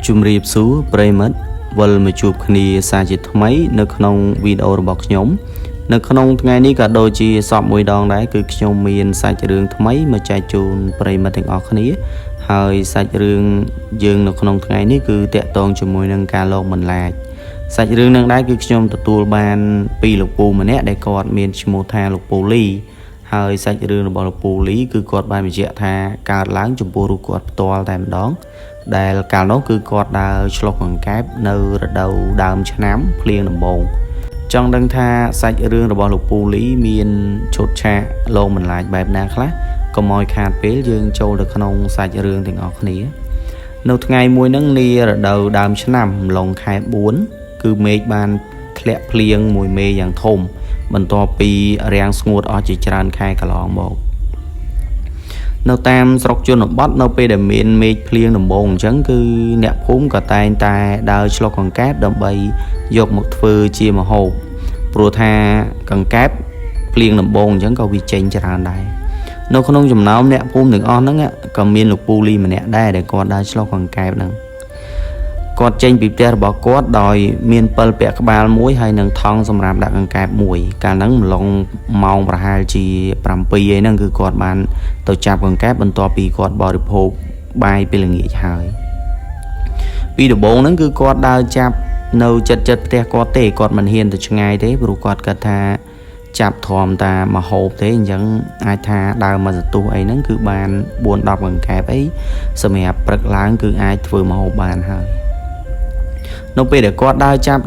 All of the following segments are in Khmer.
ជំរាបសួរប្រិមិត្តវិលមកជួបគ្នាសាជាថ្មីនៅក្នុងវីដេអូរបស់ខ្ញុំនៅក្នុងថ្ងៃនេះក៏ដូចជាសពមួយដងដែរគឺខ្ញុំមានសាច់រឿងថ្មីមកចែកជូនប្រិមិត្តទាំងអស់គ្នាហើយសាច់រឿងយើងនៅក្នុងថ្ងៃនេះគឺតាក់ទងជាមួយនឹងការលងបន្លាចសាច់រឿងនឹងដែរគឺខ្ញុំទទួលបានពីលោកពូម្នាក់ដែលគាត់មានឈ្មោះថាលោកពូលីហើយសាច់រឿងរបស់លោកពូលីគឺគាត់បានបញ្ជាក់ថាកើតឡើងចំពោះរូបគាត់ផ្ទាល់តែម្ដងដែលកាលនោះគឺគាត់ដើរឆ្លុះកង្កែបនៅរដូវដើមឆ្នាំភ្លៀងដំបូងចង់ដឹងថាសាច់រឿងរបស់លោកពូលីមានឈុតឆាកលងបន្លាចបែបណាខ្លះកុំឲ្យខាតពេលយើងចូលទៅក្នុងសាច់រឿងទាំងអស់គ្នានៅថ្ងៃមួយហ្នឹងនារដូវដើមឆ្នាំម្លងខែ4គឺមេឃបានធ្លាក់ភ្លៀងមួយមេយ៉ាងធំបន្ទាប់ពីរាំងស្ងួតអស់ជាច្រើនខែកន្លងមកនៅតាមស្រុកជនបទនៅពេលដែលមានមេឃភ្លៀងដំបូងអញ្ចឹងគឺអ្នកភូមិក៏តែងតែដើរឆ្លុះកង្កែបដើម្បីយកមកធ្វើជាម្ហូបព្រោះថាកង្កែបភ្លៀងដំបូងអញ្ចឹងក៏វាចេញច្រើនដែរនៅក្នុងចំណោមអ្នកភូមិទាំងអស់ហ្នឹងក៏មានលោកពូលីម្នាក់ដែរដែលគាត់ដើរឆ្លុះកង្កែបហ្នឹងគាត់ចេញពីផ្ទះរបស់គាត់ដោយមានពិលពាក់ក្បាលមួយហើយនឹងថង់សម្រាប់ដាក់កង្កែបមួយកាលហ្នឹងម្លងម៉ោងប្រហែលជា7ឯហ្នឹងគឺគាត់បានទៅចាប់កង្កែបបន្ទាប់ពីគាត់បរិភោគបាយពេលល្ងាចហើយពីដំបូងហ្នឹងគឺគាត់ដើរចាប់នៅចិត្តផ្ទះគាត់ទេគាត់មិនហ៊ានទៅឆ្ងាយទេព្រោះគាត់គិតថាចាប់ធំតាមហូបទេអញ្ចឹងអាចថាដើរមកសន្ទុះអីហ្នឹងគឺបាន 4-10 កង្កែបអីសម្រាប់ព្រឹកឡើងគឺអាចធ្វើម្ហូបបានហើយនៅពេលដែលគាត់ដើរចាប់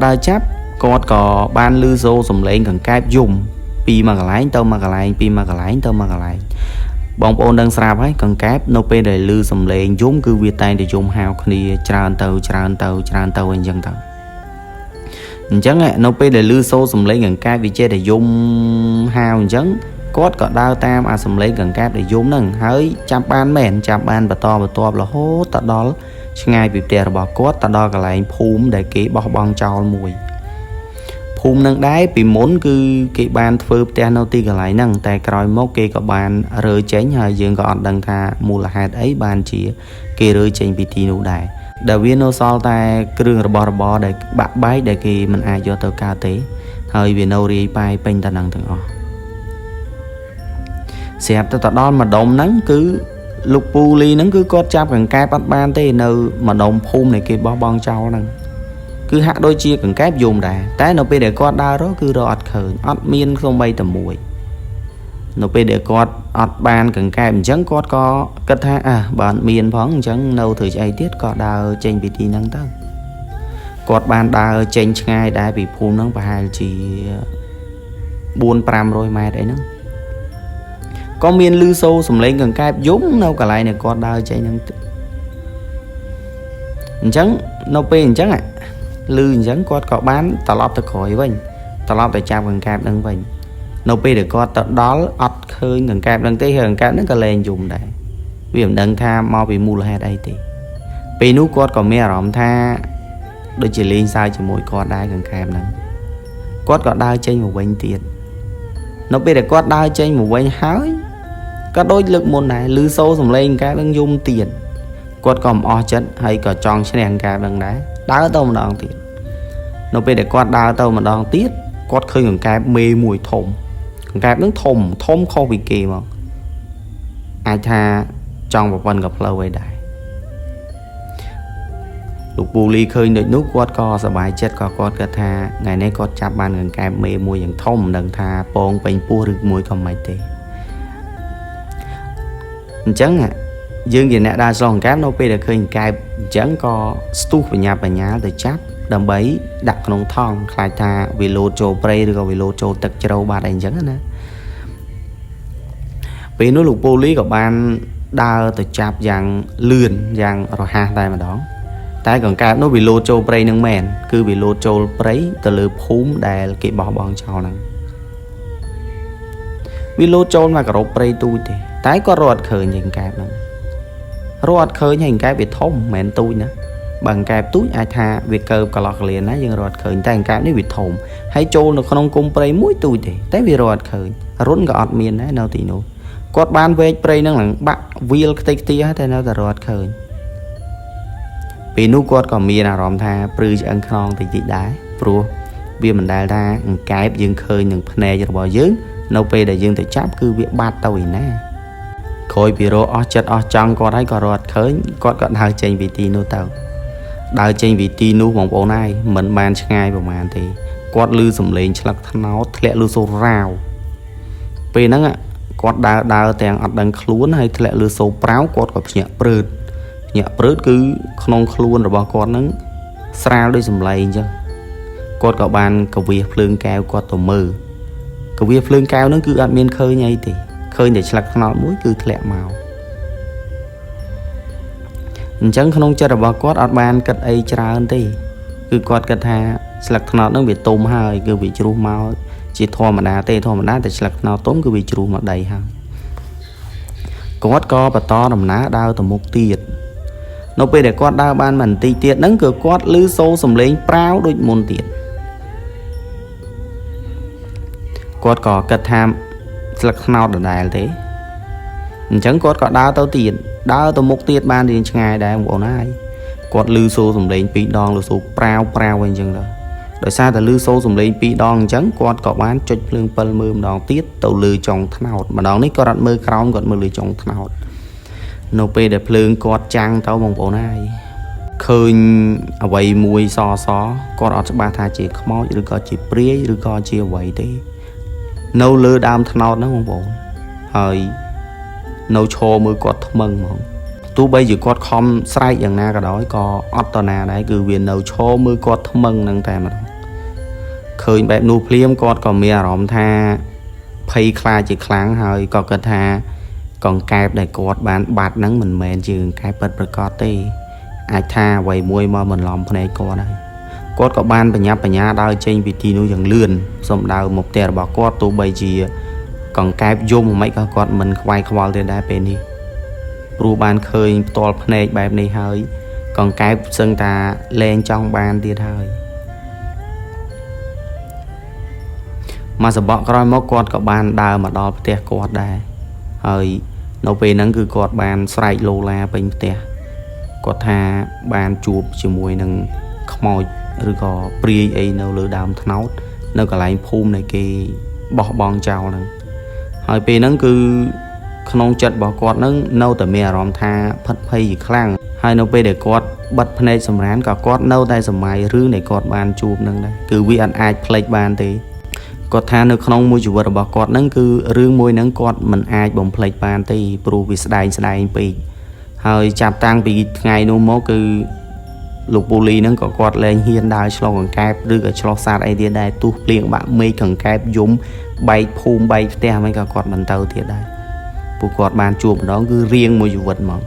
គាត់ក៏បានឮសូរសំឡេងកង្កែបយំពីមួយកន្លែងទៅមួយកន្លែងពីមួយកន្លែងទៅមួយកន្លែងបងប្អូនដឹងស្រាប់ហើយកង្កែបនៅពេលដែលឮសំឡេងយំគឺវាតែងតែយំហៅគ្នាច្រើនទៅអញ្ចឹងទៅអញ្ចឹងនៅពេលដែលឮសូរសំឡេងកង្កែបវាចេះតែយំហៅអញ្ចឹងគាត់ក៏ដើរតាមអាសំឡេងកង្កែបដែលយំហ្នឹងហើយចាប់បានបន្តរហូតទៅដល់ឆ្ងាយពីផ្ទះរបស់គាត់ទៅដល់កន្លែងភូមិដែលគេបោះបង់ចោលមួយភូមិនឹងដែរពីមុនគឺគេបានធ្វើផ្ទះនៅទីកន្លែងហ្នឹងតែក្រោយមកគេក៏បានរើចេញហើយយើងក៏អត់ដឹងថាមូលហេតុអីបានជាគេរើចេញពីទីនោះដែរដែលវានៅសល់តែគ្រឿងរបស់របរដែលបាក់បែកដែលគេមិនអាចយកទៅកើតទេហើយវានៅរាយប៉ាយពេញតែហ្នឹងទាំងអស់ស្រាប់ទៅដល់ម្ដុំហ្នឹងគឺលោកពូលីហ្នឹងគឺគាត់ចាប់កង្កែបអត់បានទេនៅម្ដុំភូមិនៃគេបោះបង់ចោលហ្នឹងគឺហាក់ដូចជាកង្កែបយំដែរតែនៅពេលដែលគាត់ដើររកគឺរកអត់ឃើញអត់មានសូម្បីតែមួយនៅពេលដែលគាត់អត់បានកង្កែបអញ្ចឹងគាត់ក៏គិតថាបើអត់មានផងអញ្ចឹងនៅធ្វើស្អីទៀតក៏ដើរចេញពីទីហ្នឹងទៅគាត់បានដើរចេញឆ្ងាយដែរពីភូមិហ្នឹងប្រហែលជា 400-500 ម៉ែត្រអីហ្នឹងក៏មានឮសូរសំឡេងកង្កែបយំនៅកន្លែងដែលគាត់ដើរចេញហ្នឹងអញ្ចឹងនៅពេលអញ្ចឹងឮអញ្ចឹងគាត់ក៏បានត្រឡប់ទៅក្រោយវិញត្រឡប់ទៅចាប់កង្កែបហ្នឹងវិញនៅពេលដែលគាត់ទៅដល់អត់ឃើញកង្កែបហ្នឹងទេហើយកង្កែបហ្នឹងក៏លែងយំដែរវាមិនដឹងថាមកពីមូលហេតុអីទេពេលនោះគាត់ក៏មានអារម្មណ៍ថាដូចជាលេងសើចជាមួយគាត់ដែរកង្កែបហ្នឹងគាត់ក៏ដើរចេញមកវិញទៀតនៅពេលដែលគាត់ដើរចេញមកវិញហើយក៏ដូចលើកមុនដែរឮសូរសំឡេងកង្កែបនឹងយំទៀតគាត់ក៏មិនអស់ចិត្តហើយក៏ចង់ឈ្នះកង្កែបនឹងដែរដើរទៅម្ដងទៀតនៅពេលដែលគាត់ដើរទៅម្ដងទៀតគាត់ឃើញកង្កែបមេមួយធំកង្កែបនឹងធំខុសពីគេមកអាចថាចង់ប្រព័ន្ធក៏ផ្លូវឯដែរលោកពូលីឃើញដូចនោះគាត់ក៏សប្បាយចិត្តក៏គាត់គិតថាថ្ងៃនេះគាត់ចាប់បានកង្កែបមេមួយយ៉ាងធំមិនដឹងថាពងពេញពោះឬមួយក៏មិនទេអញ្ចឹងយើងជាអ្នកដើរឆ្លងកង្កែបនៅពេលដែលឃើញកង្កែបអញ្ចឹងក៏ស្ទុះបញ្ញាបញ្ញាលទៅចាប់ដើម្បីដាក់ក្នុងថង់ខ្លាចថាវាលោតចូលព្រៃឬក៏វាលោតចូលទឹកជ្រៅបាត់អីអញ្ចឹងណាពេលនោះលោកពូលីក៏បានដើរទៅចាប់យ៉ាងលឿនយ៉ាងរហ័សតែម្ដងតែកង្កែបនោះវាលោតចូលព្រៃនឹងមែនគឺវាលោតចូលព្រៃទៅលើភូមិដែលគេបោះបង់ចោលហ្នឹងវាលោតចូលមកក្រោបព្រៃទូចទេតែក៏រត់ឃើញកង្កែបហ្នឹងរត់ឃើញហើយកង្កែបវាធំមិនមែនទូចណាបើកង្កែបទូចអាចថាវាកើបកន្លោះកលៀនណាយើងរត់ឃើញតែកង្កែបនេះវាធំហើយចូលនៅក្នុងគុម្ពព្រៃមួយទូចទេតែវារត់ឃើញរុនក៏អត់មានដែរនៅទីនោះគាត់បានវែកព្រៃហ្នឹងឡើងបាក់វាលខ្ទេចខ្ទីតែនៅតែរត់ឃើញ ពេលនោះគាត់ក៏មានអារម្មណ៍ថាព្រឺឆ្អឹងខ្នងតិចតិចដែរព្រោះវាមិនដែលថាអង្កែបយើងឃើញនឹងភ្នែករបស់យើងនៅពេលដែលយើងទៅចាប់គឺវាបាត់ទៅឯណាក្រោយពីរកអស់ចិត្តអស់ចង់គាត់ហើយក៏រត់ឃើញគាត់ក៏ដើរចេញពីទីនោះទៅដើរចេញពីទីនោះបងប្អូនហើយមិនបានឆ្ងាយប្រហែលទេគាត់ឮសំឡេងឆ្លឹកថ្នោតធ្លាក់លើសូររាវពេលហ្នឹងគាត់ដើរទាំងអត់ដឹងខ្លួនហើយធ្លាក់លើសូរប្រាវគាត់ក៏ភ្ញាក់ព្រឺតគឺក្នុងខ្លួនរបស់គាត់ហ្នឹងស្រាលដោយសំឡេងអញ្ចឹងគាត់ក៏បានកវាសភ្លើងកែវគាត់ទៅមើលកវាសភ្លើងកែវហ្នឹងគឺអត់មានឃើញអីទេឃើញតែឆ្លឹកថ្នោតមួយគឺធ្លាក់មកអញ្ចឹងក្នុងចិត្តរបស់គាត់អត់បានគិតអីច្រើនទេគឺគាត់គិតថាស្លឹកថ្នោតហ្នឹងវាទុំហើយគឺវាជ្រុះមកជាធម្មតាទេធម្មតាតែស្លឹកថ្នោតទុំគឺវាជ្រុះមកដីហើយគាត់ក៏បន្តដំណើរដើរទៅមុខទៀតនៅពេលដែលគាត់ដើរបានបន្តិចទៀតហ្នឹងគឺគាត់ឮសូរសំឡេងប្រាវដូចមុនទៀតគាត់ក៏គិតថាស្លឹកថ្នោតដដែលទេអញ្ចឹងគាត់ក៏ដើរទៅទៀតដើរទៅមុខទៀតបានរៀងឆ្ងាយដែរបងប្អូនហើយគាត់ឮសូរសំឡេង2ដងឬសូរប្រាវអញ្ចឹងទៅដោយសារតែឮសូរសំឡេង2ដងអញ្ចឹងគាត់ក៏បានចុចភ្លើង7មើលម្ដងទៀតទៅលើចុងថ្នោតម្ដងនេះគាត់អត់មើលក្រោមគាត់មើលលើចុងថ្នោតនៅពេលដែលភ្លើងគាត់ចាំងទៅបងប្អូនហើយឃើញអ្វីមួយសគាត់អត់ច្បាស់ថាជាខ្មោចឬក៏ជាព្រាយឬក៏ជាអ្វីទេនៅលើដើមថ្នោតហ្នឹងបងប្អូនហើយនៅឈរមើលគាត់ថ្មឹងហ្មងទោះបីជាគាត់ខំស្រែកយ៉ាងណាក៏ដោយក៏អត់តណាដែរគឺវានៅឈរមើលគាត់ថ្មឹងហ្នឹងតែម្ដងឃើញបែបនោះភ្លាមគាត់ក៏មានអារម្មណ៍ថាភ័យខ្លាចជាខ្លាំងហើយក៏គិតថាកង្កែបដែលគាត់បានបាត់ហ្នឹងមិនមែនជាកង្កែបពិតប្រាកដទេអាចថាអ្វីមួយមកបន្លំភ្នែកគាត់ហើយគាត់ក៏បានបញ្ញាប់បញ្ញាដើរចេញពីទីនោះយ៉ាងលឿនសំដៅមកផ្ទះរបស់គាត់ទោះបីជាកង្កែបយំមិនក៏គាត់មិនខ្វាយខ្វល់ទេដែរពេលនេះព្រោះបានឃើញផ្ទាល់ភ្នែកបែបនេះហើយកង្កែបសឹងតាលែងចង់បានទៀតហើយមកសបកក្រោយមកគាត់ក៏បានដើរមកដល់ផ្ទះគាត់ដែរហើយនៅពេលហ្នឹងគឺគាត់បានស្រែកឡូឡាពេញផ្ទះគាត់ថាបានជួបជាមួយនឹងខ្មោចឬក៏ព្រាយអីនៅលើដើមត្នោតនៅកន្លែងភូមិនៃគេបោះបង់ចោលហ្នឹងហើយពេលហ្នឹងគឺក្នុងចិត្តរបស់គាត់ហ្នឹងនៅតែមានអារម្មណ៍ថាផិតភ័យជាខ្លាំងហើយនៅពេលដែលគាត់បិទភ្នែកសម្រានក៏គាត់នៅតែសម័យរឿងដែលគាត់បានជួបហ្នឹងដែរគឺវាអាចភ្លេចបានទេគាត់ថានៅក្នុងមួយជីវិតរបស់គាត់ហ្នឹងគឺរឿងមួយហ្នឹងគាត់មិនអាចបំភ្លេចបានទេព្រោះវាស្ដែងពេកហើយចាប់តាំងពីថ្ងៃនោះមកគឺលោកពូលីហ្នឹងក៏គាត់លែងហ៊ានដើរឆ្លងកង្កែបឬក៏ឆ្លោះសត្វអីទៀតដែរទោះភ្លៀងបាក់មេឃកង្កែបយំបែកភូមិបែកផ្ទះមិនក៏គាត់មិនទៅទៀតដែរពួកគាត់បានជួបម្ដងគឺរៀងមួយជីវិតមក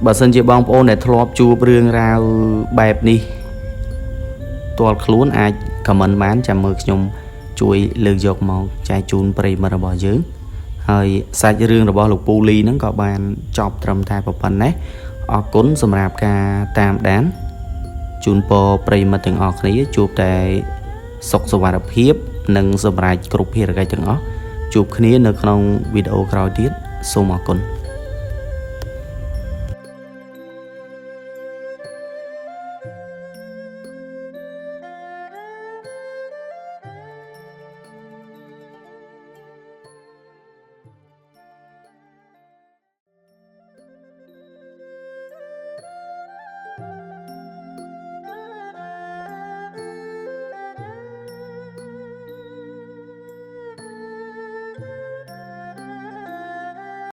បើសិនជាបងប្អូនដែលធ្លាប់ជួបរឿងរ៉ាវបែបនេះទាល់ខ្លួនអាចខមមិនបានចាំមើលខ្ញុំជួយលើកយកមកចែកជូនប្រិយមិត្តរបស់យើងហើយសាច់រឿងរបស់លោកពូលីហ្នឹងក៏បានចប់ត្រឹមតែប៉ុណ្ណេះអរគុណសម្រាប់ការតាមដានជូនពរប្រិយមិត្តទាំងអស់គ្នាជួបតែសុខសុវត្ថិភាពនិងសម្រេចគ្រប់ភារកិច្ចទាំងអស់ជួបគ្នានៅក្នុងវីដេអូក្រោយទៀតសូមអរគុណ